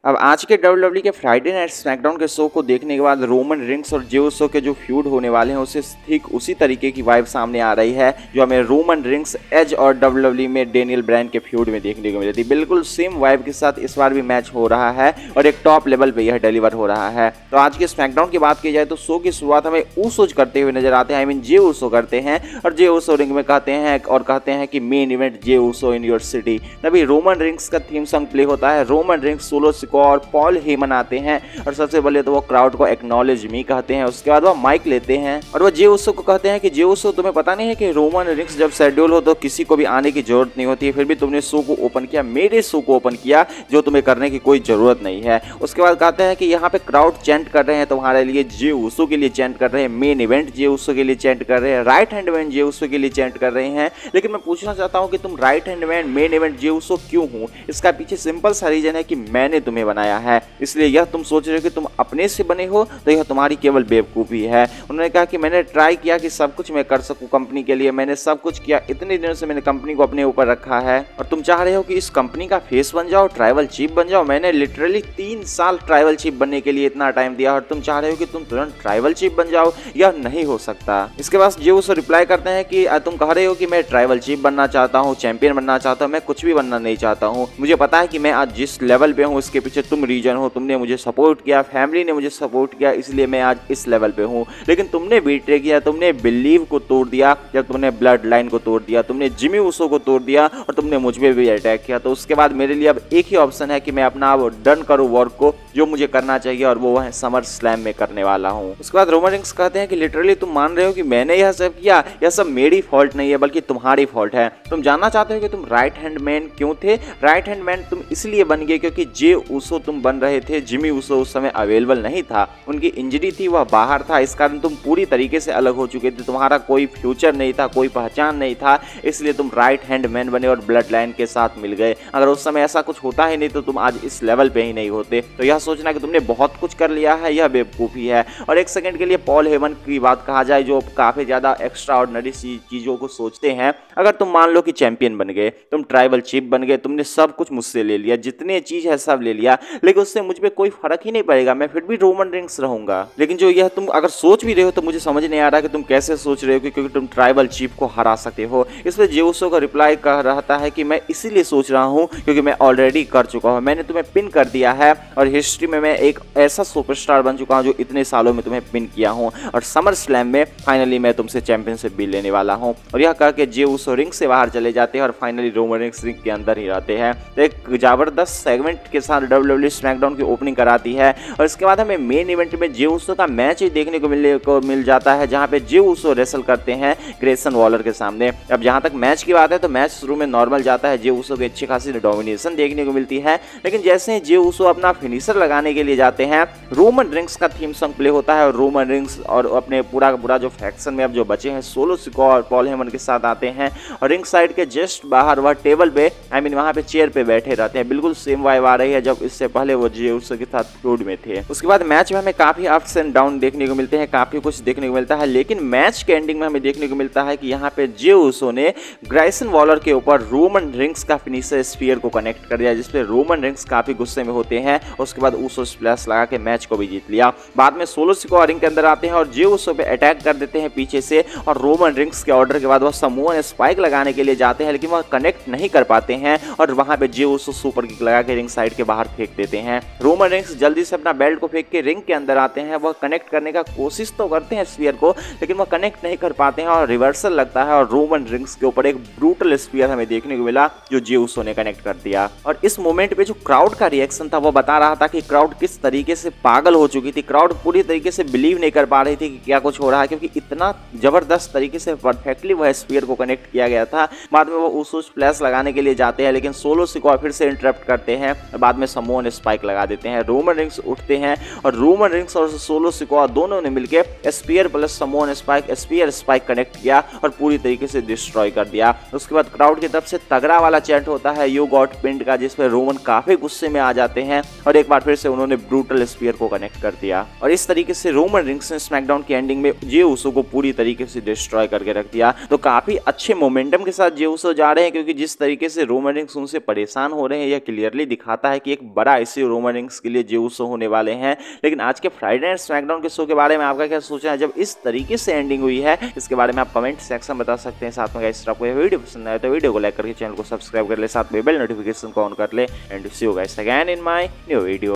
अब आज के WWE के फ्राइडे नाइट स्मैकडाउन के शो को देखने के बाद रोमन रिंग्स और जे उसो के जो फ्यूड होने वाले हैं उससे ठीक उसी तरीके की वाइब सामने आ रही है जो हमें रोमन रिंग्स एज और WWE में डेनियल ब्रायन के फ्यूड में देखने को मिली थी। बिल्कुल सेम वाइब के साथ इस बार भी मैच हो रहा है और एक टॉप लेवल पे यह डिलीवर हो रहा है। तो आज के स्मैकडाउन की बात की जाए तो शो की शुरुआत हमें ऊसोज करते हुए नजर आते हैं, आई मीन जे उसो करते हैं और जे उसो रिंग में कहते हैं कि main event Jey Uso in your city. तभी रोमन रिंग्स का थीम सॉन्ग प्ले होता है। रोमन रिंग्स, सोलो सिकोआ और पॉल हेमन आते हैं और सबसे पहले तो वो क्राउड को एक्नॉलेज मी कहते हैं। उसके बाद वो माइक लेते हैं और वो जे उसो को कहते हैं कि जे उसो, तुम्हें पता नहीं है कि रोमन रिंग्स जब शेड्यूल हो तो किसी को भी आने की जरूरत नहीं होती है, फिर भी तुमने शो को ओपन किया, मेरे शो को ओपन किया, जो तुम्हें करने की कोई जरूरत नहीं है। उसके बाद कहते हैं कि यहाँ पे क्राउड चैंट कर रहे हैं तुम्हारे लिए, जे उसो के लिए चैंट कर रहे हैं, मेन इवेंट जे उसो के लिए चैंट कर रहे हैं, राइट हैंड मैन जे उसो के लिए चैंट कर रहे हैं। लेकिन मैं पूछना चाहता हूँ कि तुम right hand man main event Jey Uso क्यों हो? इसका पीछे सिंपल सा रीजन है कि मैंने तुम्हें बनाया है, इसलिए यह तुम सोच रहे हो कि तुम अपने से बने हो तो यह तुम्हारी केवल बेवकूफ़ी है। उन्होंने कहा कि मैंने ट्राई किया कि सब कुछ मैं कर सकूं कंपनी के लिए, मैंने सब कुछ किया, इतने दिनों से मैंने कंपनी को अपने ऊपर रखा है और तुम चाह रहे हो कि इस कंपनी का फेस बन जाओ, ट्राइबल चीफ बन जाओ। मैंने लिटरली 3 साल ट्राइबल चीफ बनने के लिए इतना टाइम दिया और तुम चाह रहे हो कि तुम तुरंत ट्राइबल चीफ बन जाओ? यह नहीं हो सकता। इसके बाद जे उसो रिप्लाई करते हैं कि तुम कह रहे हो कि मैं ट्राइबल चीफ बनना चाहता हूँ, चैंपियन बनना चाहता हूँ, मैं कुछ भी बनना नहीं चाहता हूँ। मुझे पता है कि मैं आज जिस लेवल पे हूँ इसके पीछे तुम रीजन हो, तुमने मुझे सपोर्ट किया, फैमिली ने मुझे सपोर्ट किया, इसलिए मैं आज इस लेवल पे हूँ। लेकिन तुमने बीट्रे किया, तुमने बिलीव को तोड़ दिया, जब तुमने ब्लड लाइन को तोड़ दिया, तुमने जिमी उसो को तोड़ दिया और तुमने मुझ पे भी अटैक किया। तो उसके बाद मेरे लिए अब एक ही ऑप्शन है कि मैं अपना अब डन करूँ वर्क को, जो मुझे करना चाहिए, और वो है समर स्लैम में करने वाला हूँ। उसके बाद रोमन रिंग्स कहते हैं कि लिटरली तुम मान रहे हो कि मैंने यह सब किया? यह सब मेरी फॉल्ट नहीं है बल्कि तुम्हारी फॉल्ट है। तुम जानना चाहते हो कि तुम राइट हैंड मैन क्यों थे? राइट हैंड मैन तुम इसलिए बन गए क्योंकि जे उसो तुम बन रहे थे, जिमी उसो उस समय अवेलेबल नहीं था, उनकी इंजरी थी, वह बाहर था, इस कारण तुम पूरी तरीके से अलग हो चुके थे, तुम्हारा कोई फ्यूचर नहीं था, कोई पहचान नहीं था, इसलिए तुम राइट हैंड मैन बने और ब्लड लाइन के साथ मिल गए। अगर उस समय ऐसा कुछ होता ही नहीं तो तुम आज इस लेवल पे ही नहीं होते। तो यह सोचना कि तुमने बहुत कुछ कर लिया है, यह बेवकूफ़ी है। और एक सेकंड के लिए पॉल हेमन की बात कहा जाए, जो काफ़ी ज़्यादा एक्स्ट्रा ऑर्डिनरी चीज़ों को सोचते हैं। अगर तुम मान लो कि चैंपियन बन गए, तुम ट्राइबल चीफ बन गए, तुमने सब कुछ मुझसे ले लिया, जितने चीज़ है सब ले लिया, लेकिन उससे मुझ पर कोई फर्क ही नहीं पड़ेगा, मैं फिर भी रोमन रिंग्स रहूंगा। लेकिन जो यह तुम अगर सोच भी रहे हो तो मुझे समझ नहीं आ रहा कि तुम कैसे सोच रहे हो कि क्योंकि तुम ट्राइबल चीफ को हरा सकते हो। इस पर जे उसो का रिप्लाई कह रहा है कि मैं इसीलिए सोच रहा हूँ क्योंकि मैं ऑलरेडी कर चुका हूँ, मैंने तुम्हें पिन कर दिया है और हिस्ट्री में मैं एक ऐसा सुपरस्टार बन चुका हूँ जो इतने सालों में तुम्हें पिन किया हूँ और समर स्लैम में फाइनली मैं तुमसे चैंपियनशिप भी लेने वाला हूँ। और यह कह के जे उसो रिंग से बाहर चले जाते हैं और फाइनली रोमन रिंग्स रिंग के अंदर ही रहते हैं। तो एक जबरदस्त सेगमेंट के साथ WWE स्मैकडाउन की ओपनिंग कराती है और इसके बाद हमें मेन इवेंट में जे उसो का मैच ही देखने को मिल जाता है, जहां पे जे उसो रेसल करते हैं ग्रेसन वॉलर के सामने। अब जहां तक मैच की बात है तो मैच शुरू में नॉर्मल जाता है, जे उसो की अच्छी खासी डोमिनेशन देखने को मिलती है, लेकिन जैसे ही जे उसो अपना फिनिशर लगाने के लिए जाते हैं, रोमन रिंग्स का थीम सॉन्ग प्ले होता है और रोमन रिंग्स और अपने पूरा जो फैक्शन में अब जो बचे हैं सोलो सिकोआ और पॉल हेमन के साथ आते हैं और रिंग साइड के जस्ट बाहर वह टेबल पे, आई मीन वहां पे चेयर पे बैठे रहते हैं। बिल्कुल सेम वाइब आ रही है जब इससे पहले वो जे उसो के साथ फ्यूड में थे। उसके बाद मैच में हमें काफी अप्स एंड डाउन देखने को मिलते हैं, काफी कुछ देखने को मिलता है, लेकिन मैच के एंडिंग में हमें देखने को मिलता है कि यहाँ पे जे उसो ने ग्रेसन वॉलर के ऊपर रोमन रिंग्स का फिनिशर स्पीयर को कनेक्ट कर दिया, जिसपे रोमन रिंग्स काफी गुस्से में होते हैं। उसके बाद उसो स्प्लैश लगा के मैच को भी जीत लिया। बाद में सोलो सिकोआ रिंग के अंदर आते हैं और जे उसो पे अटैक कर देते हैं पीछे से और रोमन रिंग्स के ऑर्डर के बाद वह समूह स्पाइक लगाने के लिए जाते हैं, लेकिन वह कनेक्ट नहीं कर पाते हैं और वहां पे जे उसो सुपर किक लगा के रिंग साइड के बाहर फेंक देते हैं। रोमन रिंग्स जल्दी से अपना बेल्ट को फेंक के रिंग के अंदर आते हैं, वह कनेक्ट करने का कोशिश तो करते हैं स्पीयर को, लेकिन वह कनेक्ट नहीं कर पाते हैं और रिवर्सल लगता है और रोमन रिंग्स के ऊपर एक ब्रूटल स्पीयर हमें देखने को मिला जो जे उसो ने कनेक्ट कर दिया। और इस मोमेंट पे जो क्राउड का रिएक्शन था वो बता रहा था कि क्राउड किस तरीके से पागल हो चुकी थी। क्राउड पूरी तरीके से बिलीव नहीं कर पा रही थी कि क्या कुछ हो रहा है, क्योंकि इतना जबरदस्त तरीके से परफेक्टली वह स्पीयर को कनेक्ट किया गया था। बाद में वो उसो स्प्लैश लगाने के लिए जाते हैं, लेकिन सोलो सिकोआ फिर से इंटरप्ट करते हैं और बाद में समोन स्पाइक लगा देते हैं। रोमन रिंग्स उठते हैं और रोमन रिंग्स और सोलो सिकोआ दोनों ने मिलकर spear plus Samoan spike spear spike connect किया और पूरी तरीके से डिस्ट्रॉय कर दिया। उसके बाद क्राउड की तरफ से तगड़ा वाला चैंट होता है यू गॉट पिन्ड का, जिसपे रोमन काफी गुस्से में आ जाते हैं और एक बार फिर से उन्होंने ब्रूटल स्पीयर को कनेक्ट कर दिया। और इस तरीके से रोमन रिंग्स ने स्मैकडाउन की एंडिंग में जे उसो को पूरी तरीके से डिस्ट्रॉय करके रख दिया। तो काफी अच्छे मोमेंटम के साथ जे उसो जा रहे हैं, क्योंकि जिस तरीके से रोमन रिंग्स उनसे परेशान हो रहे हैं यह क्लियरली दिखाता है कि एक बड़ा इश्यू रोमन रिंग्स के लिए जो शो होने वाले हैं। लेकिन आज के फ्राइडे नाइट स्मैकडाउन के शो के बारे में आपका क्या सोचना है जब इस तरीके से एंडिंग हुई है, इसके बारे में आप कमेंट सेक्शन में बता सकते हैं। साथ में गाइस आपको ये वीडियो पसंद आए तो वीडियो को लाइक करके चैनल को सब्सक्राइब कर ले, साथ में बेल नोटिफिकेशन को ऑन कर ले। And see you guys again in my new video.